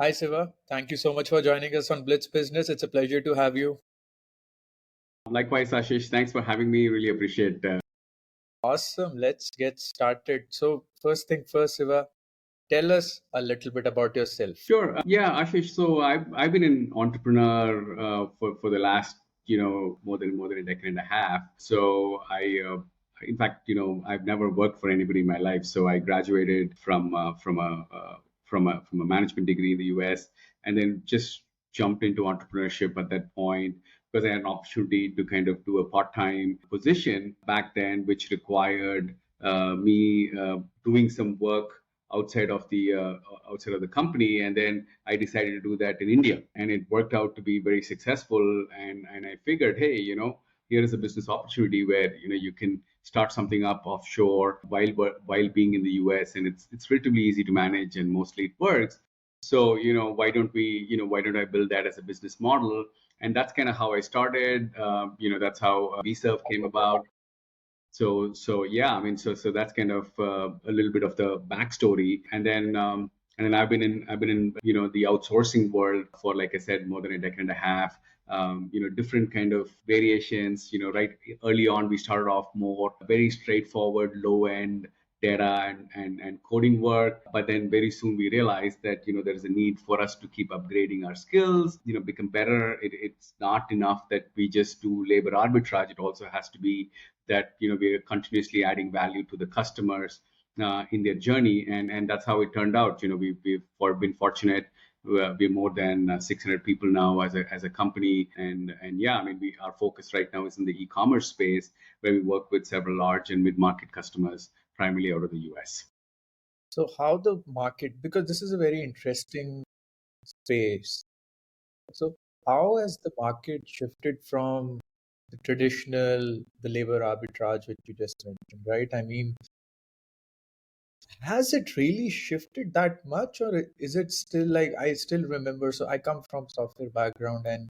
Hi, Siva. Thank you so much for joining us on Blitz Business. It's a pleasure to have you. Likewise, Ashish, thanks for having me. Really appreciate. Awesome. Let's get started. So, first thing first, Siva, tell us a little bit about yourself. Sure. Yeah, Ashish. So I've been an entrepreneur for the last more than a decade and a half. So in fact, I've never worked for anybody in my life. So I graduated from a management degree in the U.S. and then just jumped into entrepreneurship at that point because I had an opportunity to kind of do a part-time position back then, which required me doing some work outside of the company, and then I decided to do that in India, and it worked out to be very successful. And I figured, hey, here is a business opportunity where you can start something up offshore while being in the US, and it's relatively easy to manage and mostly it works. So why don't I build that as a business model? And that's kind of how I started. That's how Vserve came about. So yeah, I mean, so that's kind of a little bit of the backstory, and then I've been in the outsourcing world for, like I said, more than a decade and a half. Different kind of variations. Right early on, we started off more very straightforward, low end data and coding work, but then very soon we realized that there is a need for us to keep upgrading our skills, become better. It's not enough that we just do labor arbitrage. It also has to be that we're continuously adding value to the customers in their journey, and that's how it turned out. We've been fortunate. We're more than 600 people now as a company, and yeah, I mean, our focus right now is in the e-commerce space, where we work with several large and mid-market customers, primarily out of the US. So, how the market, because this is a very interesting space. So, how has the market shifted from the labor arbitrage, which you just mentioned, right? I mean, has it really shifted that much, or is it still like I still remember? So, I come from software background and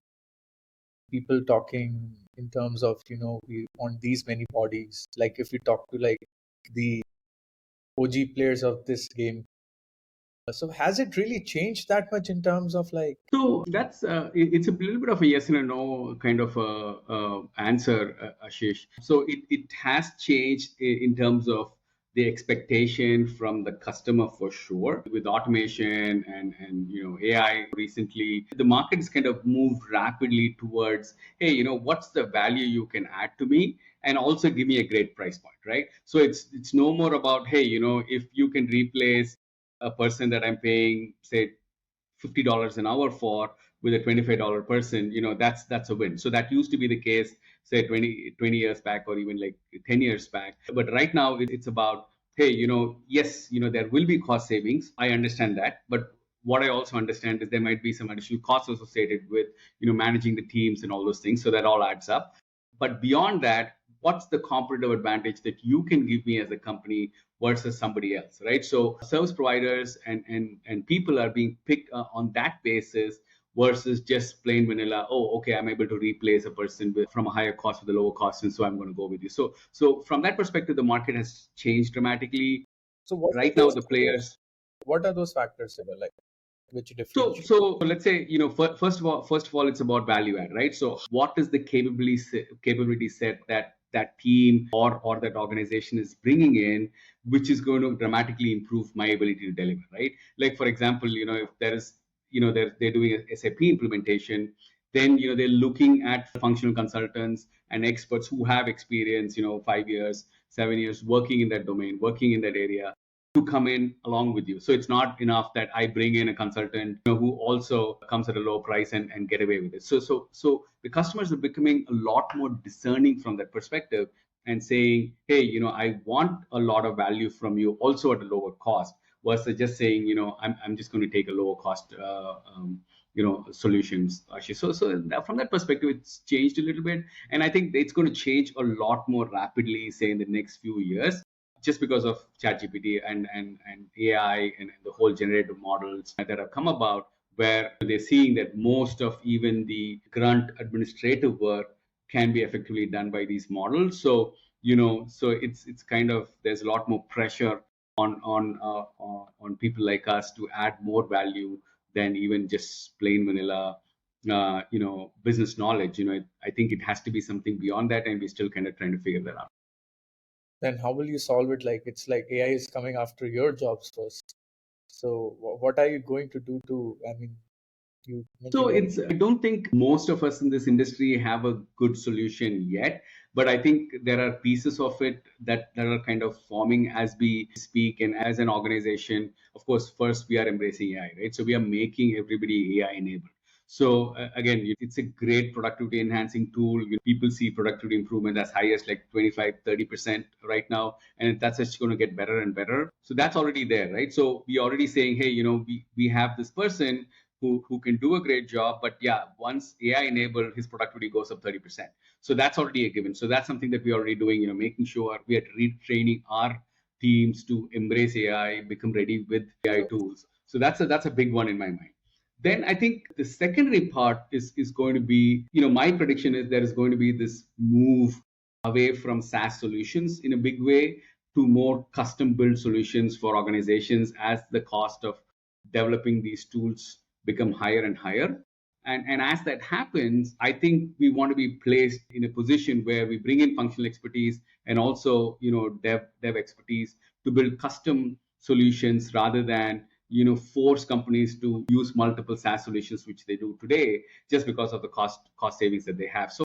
people talking in terms of we want these many bodies, like if you talk to like the OG players of this game. So has it really changed that much in terms of like So that's it's a little bit of a yes and a no kind of answer, Ashish. So it has changed in terms of the expectation from the customer for sure. With automation and AI recently, the market has kind of moved rapidly towards, hey, what's the value you can add to me, and also give me a great price point, right? So it's no more about, hey, if you can replace a person that I'm paying, say, $50 an hour for with a $25 person, that's a win. So that used to be the case, say 20 years back, or even like 10 years back. But right now it's about, hey, yes, there will be cost savings. I understand that. But what I also understand is there might be some additional costs associated with, managing the teams and all those things. So that all adds up. But beyond that, what's the competitive advantage that you can give me as a company versus somebody else, right? So service providers and people are being picked on that basis versus just plain vanilla. Oh, okay, I'm able to replace a person from a higher cost with a lower cost, and so I'm going to go with you. So from that perspective, the market has changed dramatically. so what are Right now, those the players. factors that are like which So, differentiate? so let's say, first of all, it's about value add, right? So, what is the capability set that that team or that organization is bringing in, which is going to dramatically improve my ability to deliver, right? Like, for example, if there is, they're doing a SAP implementation, then they're looking at functional consultants and experts who have experience, 5 years, 7 years working in that domain, working in that area, to come in along with you. So it's not enough that I bring in a consultant who also comes at a low price and get away with it. So the customers are becoming a lot more discerning from that perspective and saying, hey, I want a lot of value from you also at a lower cost, versus just saying, I'm just going to take a lower cost solutions, actually. So from that perspective, it's changed a little bit, and I think it's going to change a lot more rapidly, say in the next few years, just because of ChatGPT and AI and the whole generative models that have come about, where they're seeing that most of even the grunt administrative work can be effectively done by these models. So it's kind of, there's a lot more pressure on people like us to add more value than even just plain vanilla, business knowledge. I think it has to be something beyond that, and we're still kind of trying to figure that out. Then how will you solve it? Like it's like AI is coming after your jobs first. So what are you going to do to? I mean, you So mentioned I don't think most of us in this industry have a good solution yet, but I think there are pieces of it that are kind of forming as we speak and as an organization. Of course, first we are embracing AI, right? So we are making everybody AI enabled. So again, it's a great productivity enhancing tool. People see productivity improvement as high as like 25, 30% right now, and that's just going to get better and better. So that's already there, right? So we already saying, hey, we have this person who can do a great job, but yeah, once AI enabled, his productivity goes up 30%. So that's already a given. So that's something that we're already doing, making sure we are retraining our teams to embrace AI, become ready with AI tools. So that's a big one in my mind. Then I think the secondary part is going to be, my prediction is there is going to be this move away from SaaS solutions in a big way to more custom built solutions for organizations as the cost of developing these tools become higher and higher. And as that happens, I think we want to be placed in a position where we bring in functional expertise and also, dev expertise to build custom solutions rather than, force companies to use multiple SaaS solutions, which they do today, just because of the cost savings that they have. So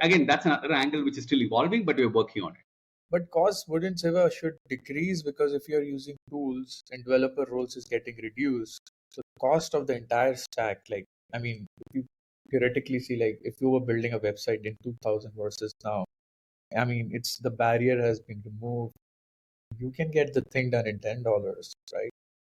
again, that's another angle which is still evolving, but we're working on it. but cost wouldn't Siva should decrease because if you're using tools and developer roles is getting reduced, so the cost of the entire stack, like I mean, if you theoretically see like if you were building a website in 2000 versus now, I mean, it's the barrier has been removed. You can get the thing done in $10, right?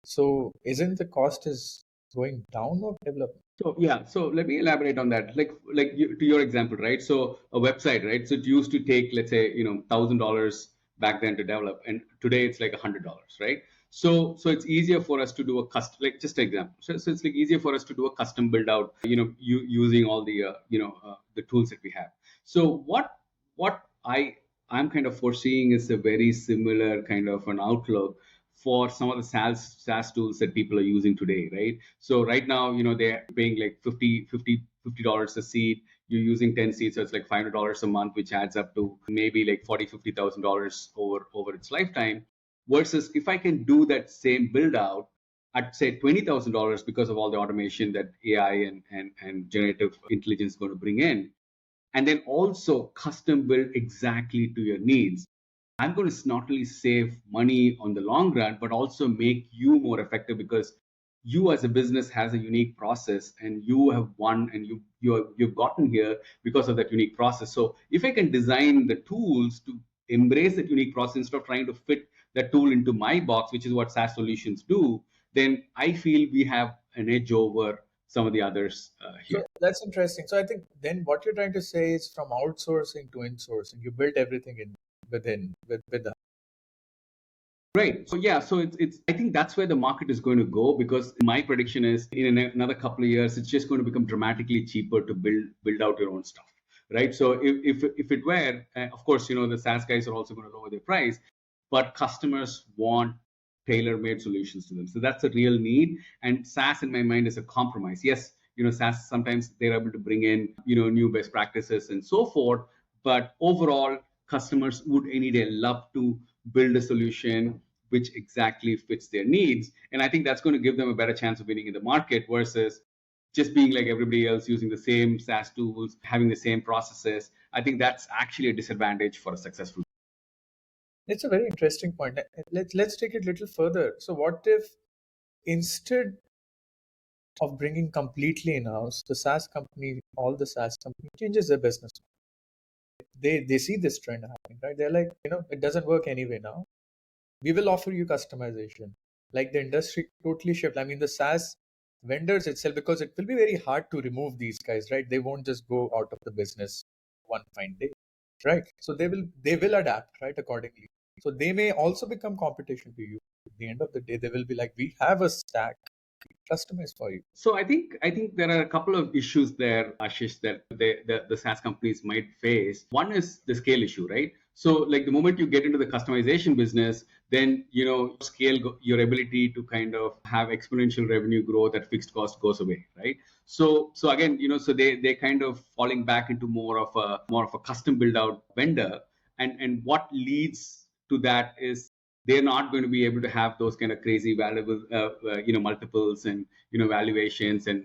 So isn't the cost is going down of development? So yeah, so let me elaborate on that. To your example, right? So a website, right? So it used to take, let's say, $1,000 back then to develop, and today it's like $100, right? So it's easier for us to do a custom, like just an example. So it's like easier for us to do a custom build out, using all the the tools that we have. So what I'm kind of foreseeing is a very similar kind of an outlook for some of the SaaS tools that people are using today, right? So right now, they're paying like $50 a seat. You're using 10 seats, so it's like $500 a month, which adds up to maybe like $40,000-$50,000 over its lifetime. Versus if I can do that same build out at say $20,000 because of all the automation that AI and generative intelligence is going to bring in, and then also custom build exactly to your needs, I'm going to not only save money on the long run, but also make you more effective because you as a business has a unique process and you have won and you've gotten here because of that unique process. So if I can design the tools to embrace that unique process instead of trying to fit that tool into my box, which is what SaaS solutions do, then I feel we have an edge over some of the others So here. that's interesting. So I think then what you're trying to say is from outsourcing to insourcing, you built everything in within with the Right. So yeah, so it's I think that's where the market is going to go because my prediction is in another couple of years it's just going to become dramatically cheaper to build out your own stuff. Right. So if it were, of course, the SaaS guys are also going to lower their price, but customers want tailor-made solutions to them. So that's a real need. And SaaS in my mind is a compromise. Yes, SaaS sometimes they're able to bring in, new best practices and so forth, but overall customers would any day love to build a solution which exactly fits their needs. And I think that's going to give them a better chance of winning in the market versus just being like everybody else using the same SaaS tools, having the same processes. I think that's actually a disadvantage for a successful. it's a very interesting point. Let's take it a little further. So what if instead of bringing completely in-house, the SaaS company, all the SaaS company changes their business. They see this trend happening, right? They're like, it doesn't work anyway now. We will offer you customization. Like the industry totally shift. I mean, the SaaS vendors itself, because it will be very hard to remove these guys, right? They won't just go out of the business one fine day, right? So they will adapt, right, accordingly. So they may also become competition to you. At the end of the day, they will be like, we have a stack. customized for you? So I think there are a couple of issues there, Ashish, that the SaaS companies might face. One is the scale issue, right? So like the moment you get into the customization business, then your ability to kind of have exponential revenue growth at fixed cost goes away, right? So again, so they kind of falling back into more of a custom build out vendor, and what leads to that is they're not going to be able to have those kind of crazy valuable multiples and valuations and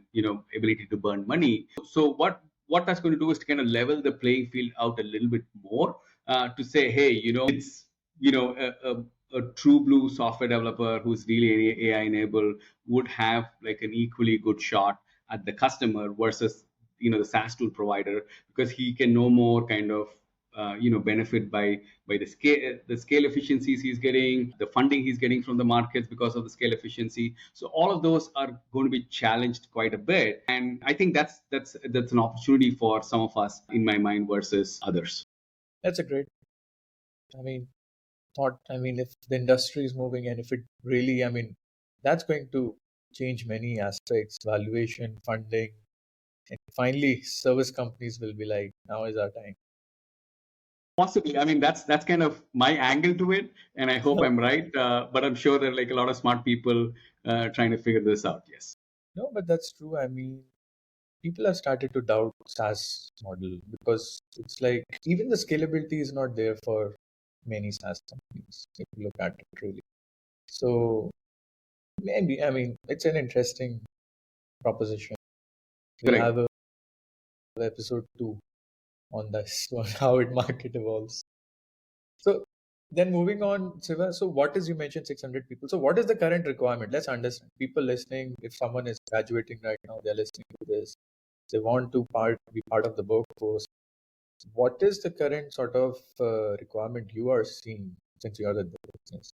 ability to burn money. So what that's going to do is to kind of level the playing field out a little bit more, to say, hey, it's a true blue software developer who's really AI enabled would have like an equally good shot at the customer versus the SaaS tool provider, because he can no more kind of benefit by the scale efficiencies he's getting, the funding he's getting from the markets because of the scale efficiency. So all of those are going to be challenged quite a bit, and I think that's an opportunity for some of us, in my mind, versus others. That's a great, I mean, thought. I mean, if the industry is moving and if it really, I mean, that's going to change many aspects, valuation, funding, and finally, service companies will be like, now is our time. Possibly. I mean, that's kind of my angle to it, and I hope I'm right. But I'm sure there are like a lot of smart people trying to figure this out. Yes. No, but that's true. I mean, people have started to doubt SaaS model because it's like even the scalability is not there for many SaaS companies if you look at it really. So maybe, I mean, it's an interesting proposition. We'll Correct. have a episode 2 on this one, how it market evolves. So then moving on, Siva, so what is, you mentioned 600 people. So what is the current requirement? Let's understand. People listening, if someone is graduating right now, they're listening to this, they want to be part of the workforce. What is the current sort of requirement you are seeing since you are in the business?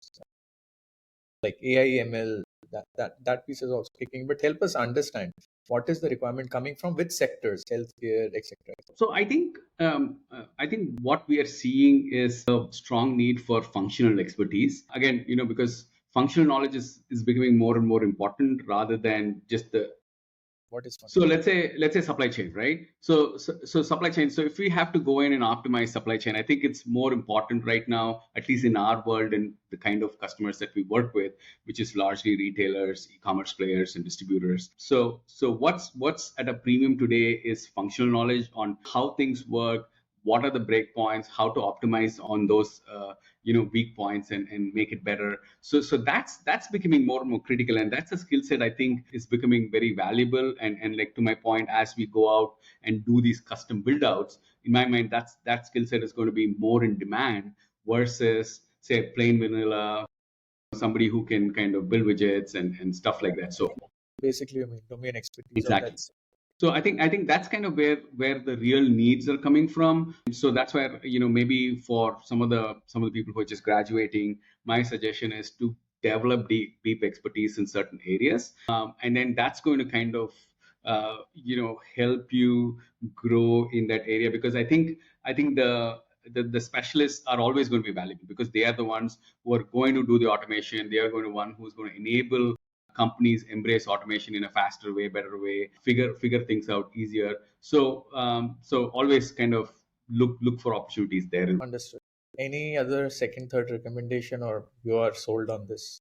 Like AI, ML, that piece is also kicking, but help us understand what is the requirement coming from which sectors, healthcare, etc. So I think what we are seeing is a strong need for functional expertise. Again, because functional knowledge is becoming more and more important rather than just the. What is So functional? let's say supply chain, right? So supply chain. So if we have to go in and optimize supply chain, I think it's more important right now, at least in our world and the kind of customers that we work with, which is largely retailers, e-commerce players, and distributors. So what's at a premium today is functional knowledge on how things work, what are the breakpoints, how to optimize on those weak points and make it better. So that's becoming more and more critical, and that's a skill set I think is becoming very valuable. And like to my point, as we go out and do these custom build outs, in my mind, that skill set is going to be more in demand versus say plain vanilla somebody who can kind of build widgets and stuff like that. So Basically, I mean, domain expertise of exactly. that. So I think that's kind of where the real needs are coming from. So that's where maybe for some of the people who are just graduating, my suggestion is to develop deep expertise in certain areas, and then that's going to kind of help you grow in that area, because I think the specialists are always going to be valuable because they are the ones who are going to do the automation. They are going to one who's going to enable companies embrace automation in a faster way, better way, figure things out easier. So always kind of look for opportunities there. Understood. Any other second, third recommendation, or you are sold on this?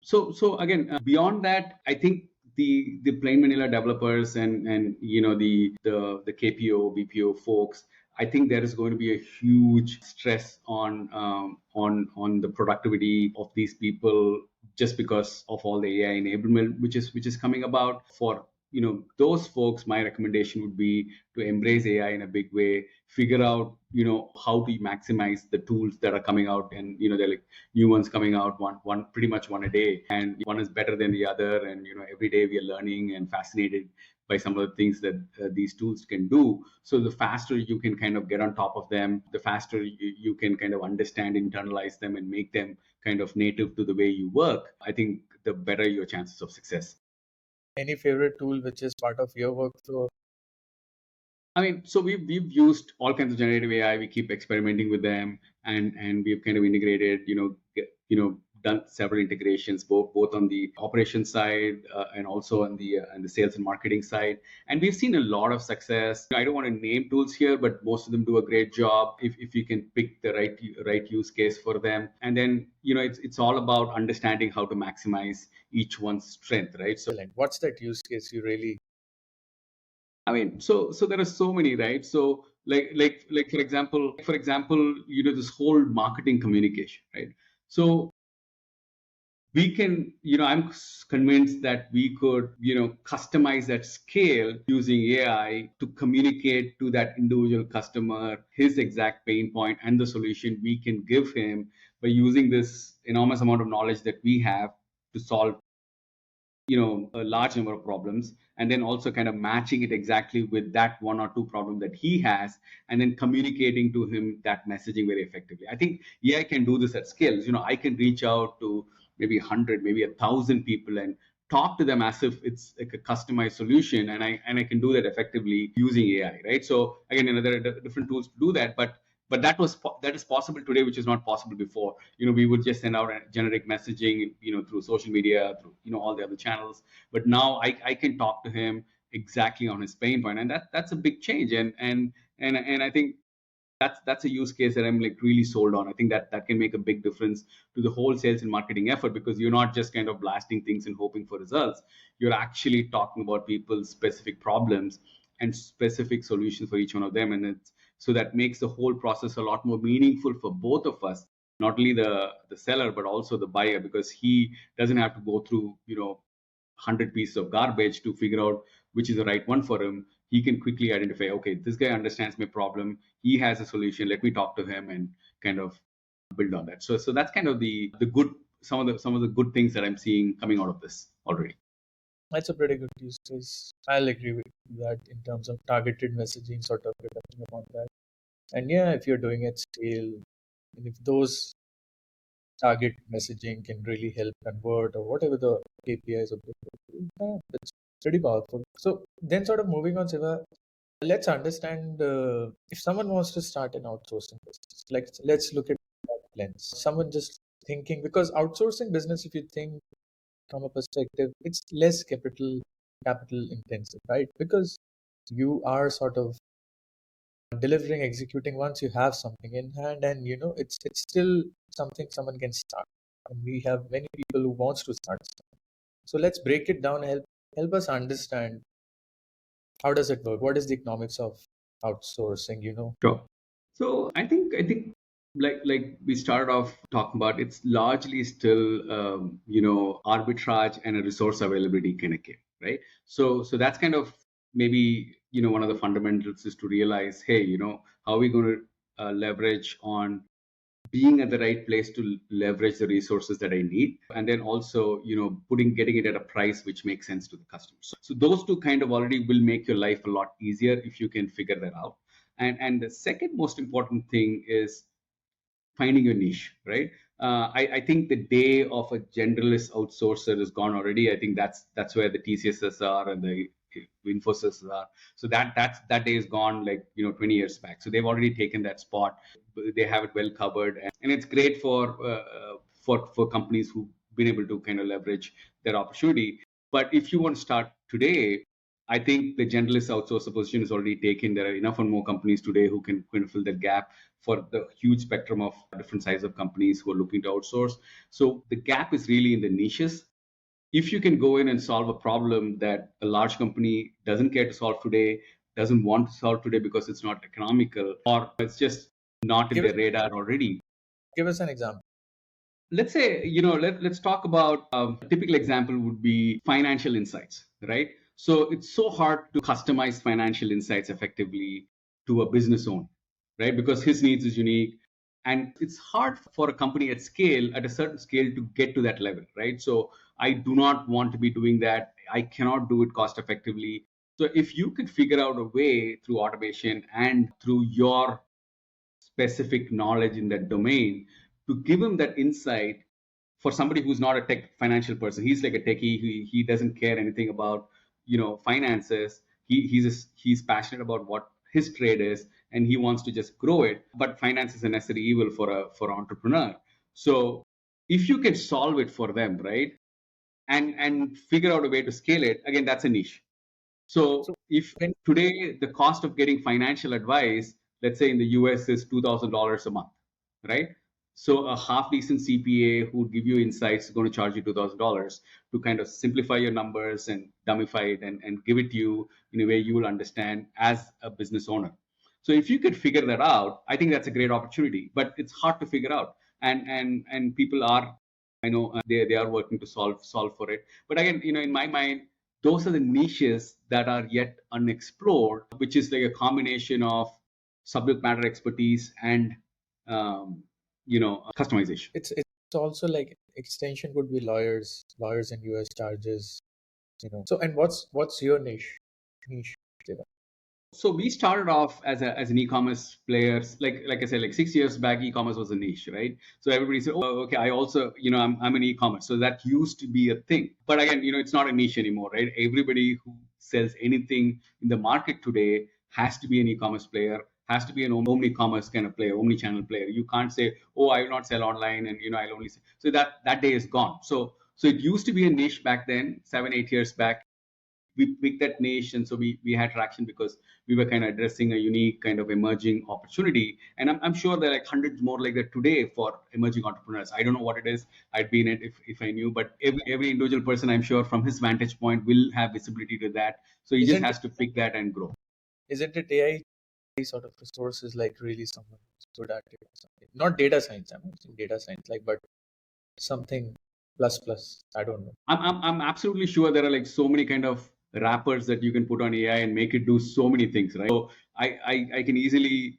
So again, beyond that, I think the plain vanilla developers and the KPO BPO folks, I think there is going to be a huge stress on the productivity of these people just because of all the AI enablement which is coming about. For those folks, my recommendation would be to embrace AI in a big way, figure out how to maximize the tools that are coming out, and they're like new ones coming out one pretty much one a day, and one is better than the other, and every day we are learning and fascinated by some of the things that these tools can do. So the faster you can kind of get on top of them, the faster you can kind of understand, internalize them, and make them kind of native to the way you work, I think the better your chances of success. Any favorite tool which is part of your workflow? I mean, so we've used all kinds of generative AI. We keep experimenting with them, and we've kind of integrated, done several integrations, both on the operation side and also on the sales and marketing side. And we've seen a lot of success. I don't want to name tools here, but most of them do a great job if you can pick the right use case for them. And then it's all about understanding how to maximize each one's strength, right? So Excellent. What's that use case you really? I mean, so there are so many, right? So like for example, this whole marketing communication, right? So we can, I'm convinced that we could, customize at scale using AI to communicate to that individual customer his exact pain point and the solution we can give him by using this enormous amount of knowledge that we have to solve a large number of problems, and then also kind of matching it exactly with that one or two problem that he has, and then communicating to him that messaging very effectively. I think AI can do this at scale. I can reach out to maybe 100, maybe 1,000 people and talk to them as if it's like a customized solution, and I can do that effectively using AI, right? So again, there are different tools to do that, but that is possible today, which is not possible before. We would just send out a generic messaging, through social media, through all the other channels. But now I can talk to him exactly on his pain point, and that's a big change. And I think that's a use case that I'm like really sold on. I think that can make a big difference to the whole sales and marketing effort, because you're not just kind of blasting things and hoping for results. You're actually talking about people's specific problems and specific solutions for each one of them, and so that makes the whole process a lot more meaningful for both of us, not only the seller but also the buyer, because he doesn't have to go through 100 pieces of garbage to figure out which is the right one for him. He can quickly identify, okay, this guy understands my problem, he has a solution, let me talk to him and kind of build on that. So that's kind of the good, some of the good things that I'm seeing coming out of this already. That's a pretty good use case. I'll agree with that in terms of targeted messaging, sort of depending upon that. And yeah, if you're doing at scale, and if those target messaging can really help convert or whatever the KPIs of the yeah, that's pretty powerful. So then, sort of moving on, Siva, let's understand if someone wants to start an outsourcing business. Like, let's look at that lens. Someone just thinking, because outsourcing business, if you think from a perspective, it's less capital intensive, right? Because you are sort of delivering, executing once you have something in hand, and it's still something someone can start. And we have many people who wants to start stuff. So let's break it down. Help us understand how does it work. What is the economics of outsourcing? Sure. So I think like we started off talking about, it's largely still arbitrage and a resource availability kind of game, right? So that's kind of maybe one of the fundamentals is to realize, hey, how are we going to leverage on being at the right place to leverage the resources that I need, and then also getting it at a price which makes sense to the customer. So those two kind of already will make your life a lot easier if you can figure that out. And the second most important thing is finding your niche, right? I think the day of a generalist outsourcer is gone already. I think that's where the TCSs are and the Infosys are. So that day is gone, like 20 years back. So they've already taken that spot. They have it well covered, and it's great for companies who've been able to kind of leverage their opportunity. But if you want to start today, I think the generalist outsourcer position is already taken. There are enough and more companies today who can fill that gap for the huge spectrum of different size of companies who are looking to outsource. So the gap is really in the niches. If you can go in and solve a problem that a large company doesn't care to solve today, doesn't want to solve today because it's not economical, or it's just not in their radar already. Give us an example. Let's say, let's talk about a typical example would be financial insights, right? So it's so hard to customize financial insights effectively to a business owner, right? Because his needs is unique. And it's hard for a company at scale, at a certain scale, to get to that level, right? So I do not want to be doing that. I cannot do it cost effectively. So if you could figure out a way through automation and through your specific knowledge in that domain to give him that insight, for somebody who's not a tech financial person, he's like a techie, he doesn't care anything about finances. He's passionate about what his trade is, and he wants to just grow it, but finance is a necessary evil for an entrepreneur. So If you can solve it for them, right, and figure out a way to scale it, again, that's a niche. So So if when today the cost of getting financial advice, let's say in the US, is $2,000 a month, right? So a half decent CPA who would give you insights is going to charge you $2,000 to kind of simplify your numbers and dumbify it and give it to you in a way you will understand as a business owner. So if you could figure that out, I think that's a great opportunity. But it's hard to figure out, and people are, I know, they are working to solve for it. But again, in my mind, those are the niches that are yet unexplored, which is like a combination of subject matter expertise and customization. it's also like extension could be lawyers in US charges, So and what's your niche, Siva? So we started off as an e-commerce player. Like I said, like 6 years back, e-commerce was a niche, right? So everybody said, oh, okay, I also, I'm an e-commerce. So that used to be a thing. But again, it's not a niche anymore, right? Everybody who sells anything in the market today has to be an e-commerce player, has to be an omni-commerce kind of player, omni-channel player. You can't say, oh, I will not sell online, and I'll only sell. So that day is gone. So it used to be a niche back then, 7, 8 years back. We picked that niche, and so we had traction because we were kind of addressing a unique kind of emerging opportunity. And I'm sure there are like hundreds more like that today for emerging entrepreneurs. I don't know what it is. I'd be in it if I knew, but every individual person, I'm sure, from his vantage point, will have visibility to that. So he just Isn't has to pick that and grow. isn't it AI sort of resources, like really someone who's good at it or something? Not data science, I'm not saying data science, like, but something plus. I don't know. I'm absolutely sure there are like so many kind of wrappers that you can put on AI and make it do so many things, right? So I can easily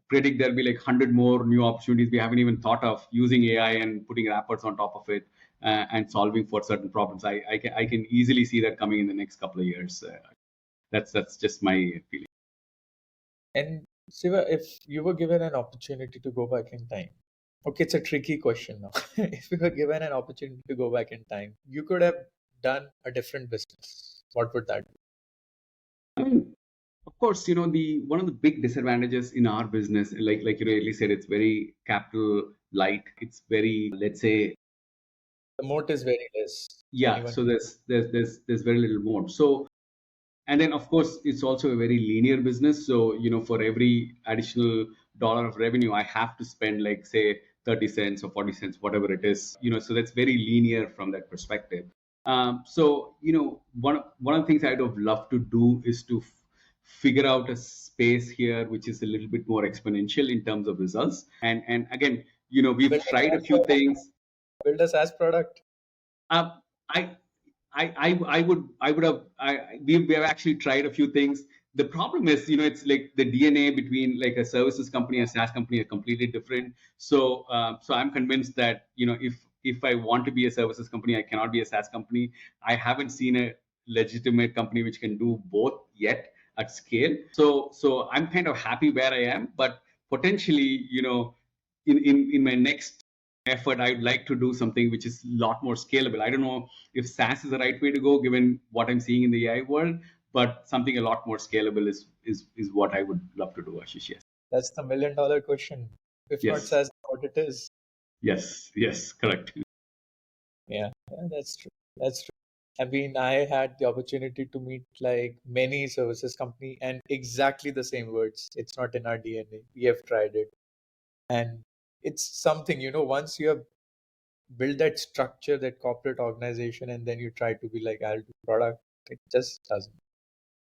predict there'll be like 100 more new opportunities we haven't even thought of using AI and putting wrappers on top of it, and solving for certain problems. I can easily see that coming in the next couple of years. That's just my feeling. And Siva, if you were given an opportunity to go back in time, okay, it's a tricky question now. If you were given an opportunity to go back in time, you could have done a different business. What would that be? I mean, of course, the one of the big disadvantages in our business, like Ellie said, it's very capital light. It's very, let's say, The moat is very less. yeah. Anyone So can. there's very little more. So, and then of course it's also a very linear business. So for every additional dollar of revenue, I have to spend, like, say, 30 cents or 40 cents, whatever it is. So that's very linear from that perspective. So one of the things I'd have loved to do is to figure out a space here which is a little bit more exponential in terms of results. And again, Build we've a tried a SaaS few product. things. Build a SaaS product. Uh, I we have actually tried a few things. The problem is, it's like the DNA between like a services company and a SaaS company are completely different. So I'm convinced that if I want to be a services company, I cannot be a SaaS company. I haven't seen a legitimate company which can do both yet at scale. So I'm kind of happy where I am, but potentially, in my next effort, I'd like to do something which is a lot more scalable. I don't know if SaaS is the right way to go given what I'm seeing in the AI world, but something a lot more scalable is what I would love to do, Ashish. Yes. That's the $1 million question. If not Yes. SaaS, what it is. Yes. Correct. Yeah, that's true. That's true. I mean, I had the opportunity to meet like many services company and exactly the same words. It's not in our DNA. We have tried it. And it's something, once you have built that structure, that corporate organization, and then you try to be like, I'll do product, it just doesn't.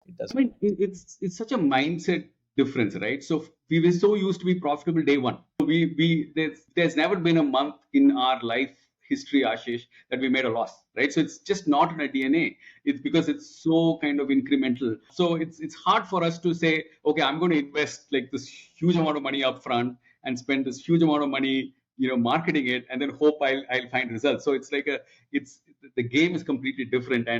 It I doesn't. mean, it's such a mindset difference, right? So we were so used to be profitable day one. There's never been a month in our life history, Ashish, that we made a loss, right? So it's just not in our DNA. It's because it's so kind of incremental. So it's hard for us to say, okay, I'm going to invest like this huge amount of money up front and spend this huge amount of money, marketing it, and then hope I'll find results. So it's like it's the game is completely different. And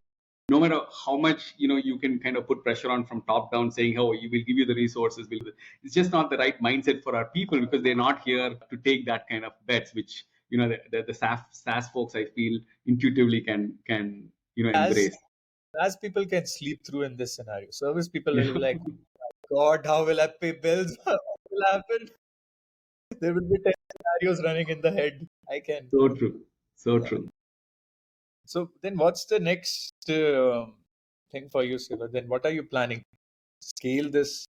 no matter how much you can kind of put pressure on from top down, saying, oh, we will give you the resources, it's just not the right mindset for our people because they're not here to take that kind of bets, which the SaaS folks, I feel, intuitively can As embrace. as people can sleep through in this scenario, service people Yeah. will be like, God, how will I pay bills? What will happen? There will be 10 scenarios running in the head. I can. So true. So Yeah. true. So then what's the next thing for you, Siva? Then what are you planning? Scale this,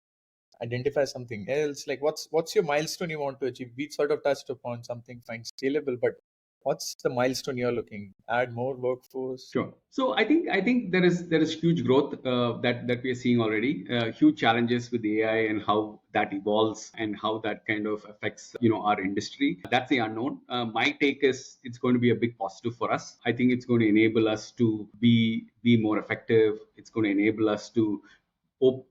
identify something else? Like what's your milestone you want to achieve? We sort of touched upon something fine scalable, but what's the milestone you're looking? Add more workforce? Sure. So I think there is huge growth that we are seeing already. Huge challenges with AI and how that evolves and how that kind of affects our industry. That's the unknown. My take is it's going to be a big positive for us. I think it's going to enable us to be more effective. It's going to enable us to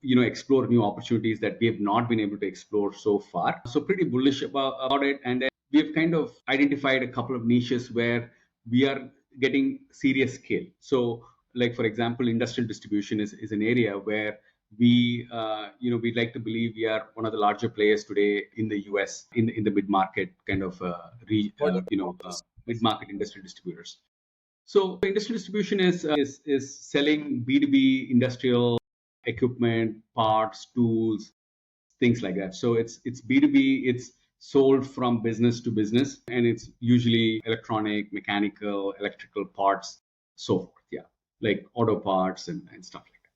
explore new opportunities that we have not been able to explore so far. So pretty bullish about it. And then we have kind of identified a couple of niches where we are getting serious scale. So like for example, industrial distribution is an area where we'd like to believe we are one of the larger players today in the US in the mid market kind of What what is mid market industrial distributors. So industrial distribution is selling B2B industrial equipment, parts, tools, things like that. So it's B2B, it's sold from business to business, and it's usually electronic, mechanical, electrical parts, so forth. Yeah, like auto parts and stuff like that.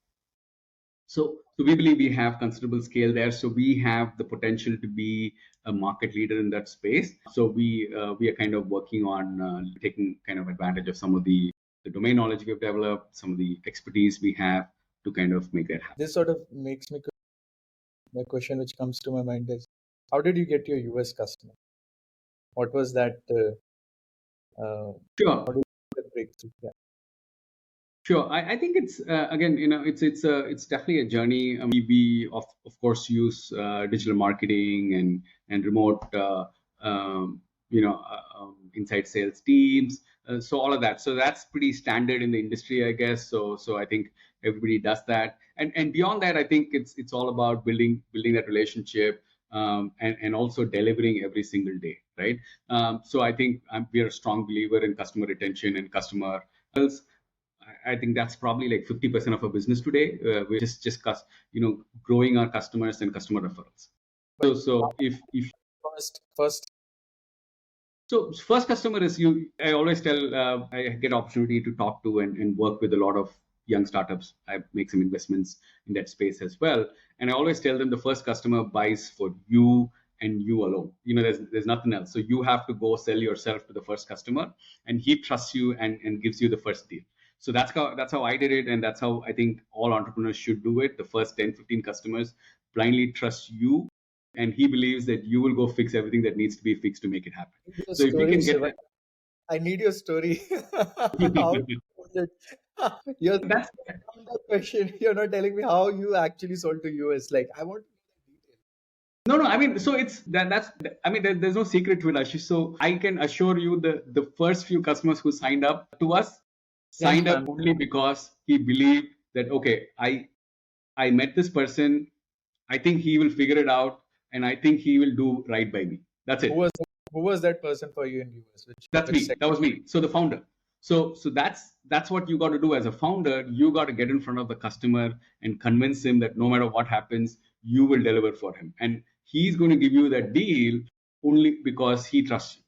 So we believe we have considerable scale there. So we have the potential to be a market leader in that space. So we are kind of working on taking kind of advantage of some of the domain knowledge we have developed, some of the expertise we have to kind of make that happen. this sort of makes me the question which comes to my mind is how did you get your US customer? What was that Sure. how did you get the breakthrough? Yeah. Sure. I think it's again, it's definitely a journey. We of course use digital marketing and remote inside sales teams. So all of that. So that's pretty standard in the industry, I guess. So I think everybody does that. And beyond that, I think it's all about building that relationship and also delivering every single day, right? So I think we are a strong believer in customer retention and customer. I think that's probably like 50% of our business today. We're just growing our customers and customer referrals. So if First so first customer is you. I always tell I get opportunity to talk to and work with a lot of young startups. I make some investments in that space as well, and I always tell them the first customer buys for you and you alone. There's nothing else. So you have to go sell yourself to the first customer, and he trusts you and gives you the first deal. So that's how I did it, and that's how I think all entrepreneurs should do it. The first 10, 15 customers blindly trust you, and he believes that you will go fix everything that needs to be fixed to make it happen. your So if we story, can get Shiva. I need your story. How that, you sold it. You're that's on that question. You're not telling me how you actually sold to US. Like I want no. I mean, so it's that's. I mean, there's no secret to it, Ashish. So I can assure you, the first few customers who signed up to us friends, signed up only because he believed that okay, I met this person. I think he will figure it out, and I think he will do right by me. That's who it. was who was that person for you in US? That's Which me. That was me. So the founder. So that's what you got to do as a founder. You got to get in front of the customer and convince him that no matter what happens, you will deliver for him, and he's going to give you that deal only because he trusts you.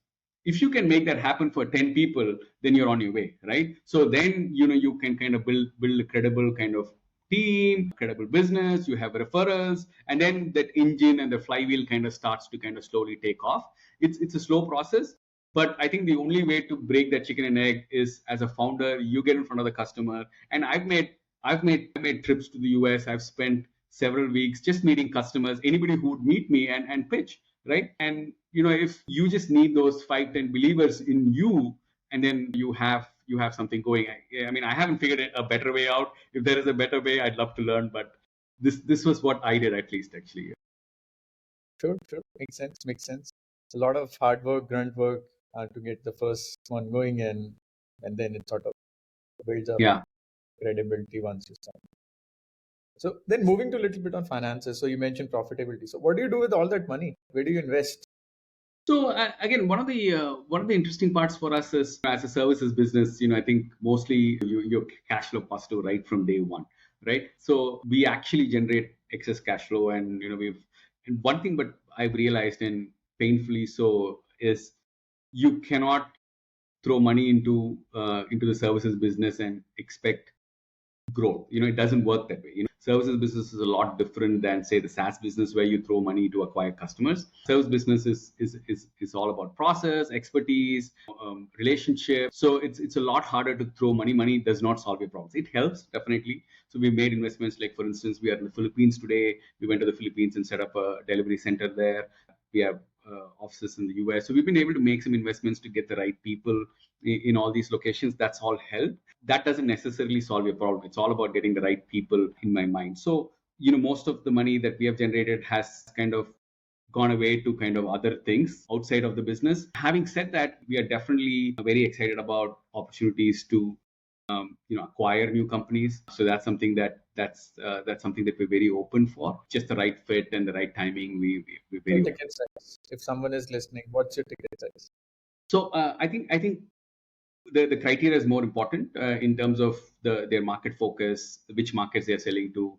If you can make that happen for 10 people, then you're on your way, right? So then you can kind of build a credible kind of team, credible business. You have referrals, and then that engine and the flywheel kind of starts to kind of slowly take off. It's a slow process, but I think the only way to break that chicken and egg is as a founder, you get in front of the customer. And I've made trips to the US. I've spent several weeks just meeting customers, anybody who would meet me and pitch, right? And if you just need those 5, 10 believers in you, and then you have something going. I mean, I haven't figured a better way out. If there is a better way, I'd love to learn, but this was what I did, at least, actually. sure, makes sense. It's a lot of hard work, grunt work to get the first one going, and then it sort of builds up Yeah. credibility once you start. So then moving to a little bit on finances. So you mentioned profitability. So what do you do with all that money? Where do you invest? So again, one of the interesting parts for us is as a services business. I think mostly you're cash flow positive right from day one, right? So we actually generate excess cash flow, and we've and one thing, but I've realized, and painfully so, is you cannot throw money into the services business and expect growth. It doesn't work that way. Services business is a lot different than, say, the SaaS business where you throw money to acquire customers. Service business is all about process, expertise, relationship. So it's a lot harder to throw money. Money does not solve your problems. It helps, definitely. So we made investments, like, for instance, we are in the Philippines today. We went to the Philippines and set up a delivery center there. We have offices in the US. So we've been able to make some investments to get the right people in all these locations. That's all helped. That doesn't necessarily solve your problem. It's all about getting the right people, in my mind. So, most of the money that we have generated has kind of gone away to kind of other things outside of the business. Having said that, we are definitely very excited about opportunities to acquire new companies. So that's something that's something that we're very open for. Just the right fit and the right timing. We're very Your open. ticket size. If someone is listening, what's your ticket size? So I think the criteria is more important in terms of their market focus, which markets they're selling to,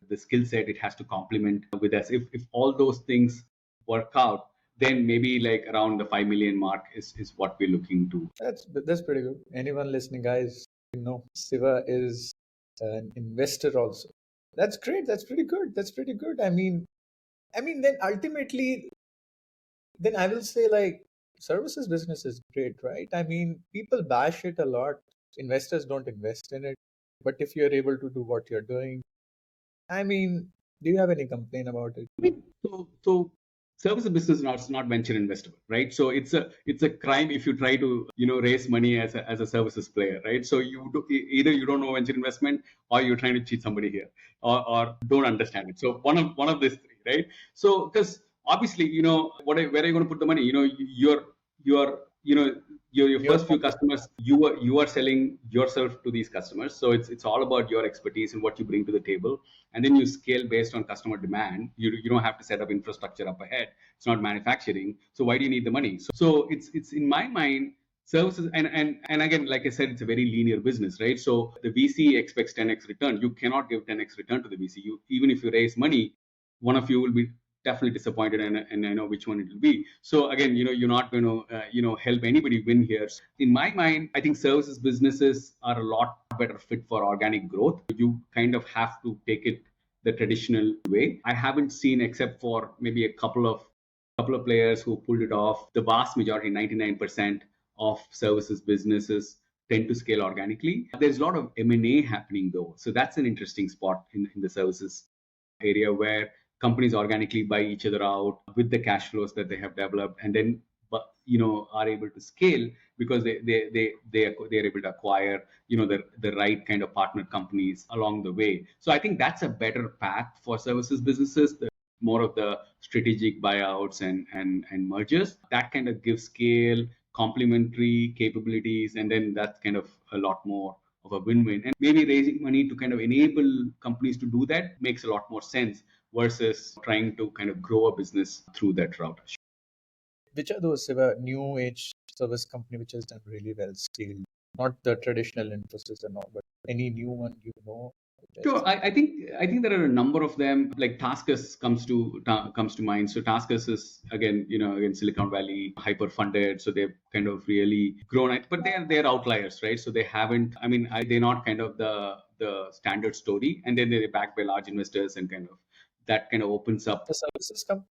the skill set it has to complement with us. If all those things work out, then maybe like around the 5 million mark is what we're looking to. That's pretty good. Anyone listening, guys, Siva is an investor also. That's great. That's pretty good. That's pretty good. I mean, then ultimately, then I will say, like, services business is great, right? I mean, people bash it a lot. Investors don't invest in it. But if you're able to do what you're doing, I mean, do you have any complaint about it? I mean, so service business is not venture investable, right? So it's a crime if you try to raise money as a services player, right? So either you don't know venture investment, or you're trying to cheat somebody here, or don't understand it. So one of these three, right? So because obviously, where are you going to put the money? You're your Your first few customers, you are selling yourself to these customers. So it's all about your expertise and what you bring to the table, and then you scale based on customer demand. You don't have to set up infrastructure up ahead. It's not manufacturing. So why do you need the money? So it's in my mind, services, and again, like I said, it's a very linear business, right? So the VC expects 10x return. You cannot give 10x return to the VC. Even if you raise money, one of you will be definitely disappointed, and I know which one it will be. So again, you're not going to help anybody win here. In my mind, I think services businesses are a lot better fit for organic growth. You kind of have to take it the traditional way. I haven't seen, except for maybe a couple of players who pulled it off. The vast majority, 99% of services businesses tend to scale organically. There's a lot of M&A happening though. So that's an interesting spot in the services area, where companies organically buy each other out with the cash flows that they have developed, and then are able to scale because they're able to acquire the right kind of partner companies along the way. So I think that's a better path for services businesses. More of the strategic buyouts and mergers that kind of give scale, complementary capabilities, and then that's kind of a lot more of a win-win. And maybe raising money to kind of enable companies to do that makes a lot more sense versus trying to kind of grow a business through that route. Which are those new age service company which has done really well scaled? Not the traditional Infosys and all, but any new one which Sure, I think there are a number of them. Like Taskus comes to mind. So Taskus is again Silicon Valley hyper funded, so they've kind of really grown. But they're outliers, right? So they haven't. I mean, they're not kind of the standard story, and then they're backed by large investors, and kind of that kind of opens up. the services company.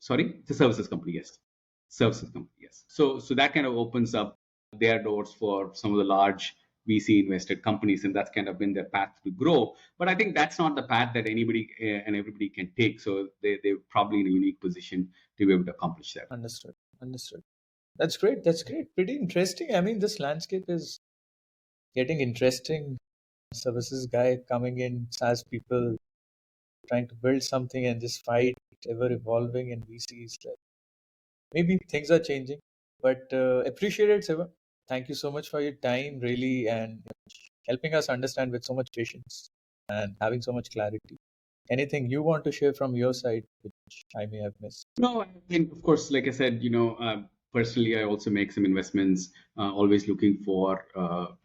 Sorry, it's a services company, yes. Services company, yes. So that kind of opens up their doors for some of the large VC invested companies, and that's kind of been their path to grow. But I think that's not the path that anybody and everybody can take. So they're probably in a unique position to be able to accomplish that. Understood. Understood. That's great. That's great. Pretty interesting. I mean, this landscape is getting interesting. Services guy coming in, SaaS people trying to build something and just fight, ever evolving, and VCs. Like, maybe things are changing, but appreciate it, Siva. Thank you so much for your time, really, and helping us understand with so much patience and having so much clarity. Anything you want to share from your side, which I may have missed? No, I mean, of course, like I said, personally, I also make some investments, always looking for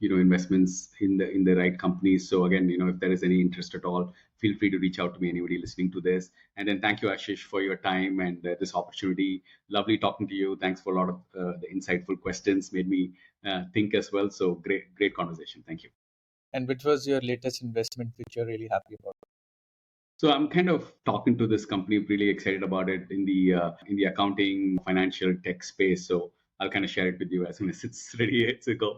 investments in the right companies. So again, if there is any interest at all, feel free to reach out to me, anybody listening to this. And then thank you, Ashish, for your time and this opportunity. Lovely talking to you. Thanks for a lot of the insightful questions. Made me think as well. So great conversation. Thank you. And which was your latest investment which you're really happy about? So I'm kind of talking to this company, really excited about it in the accounting, financial tech space. So I'll kind of share it with you as soon as it's ready to go.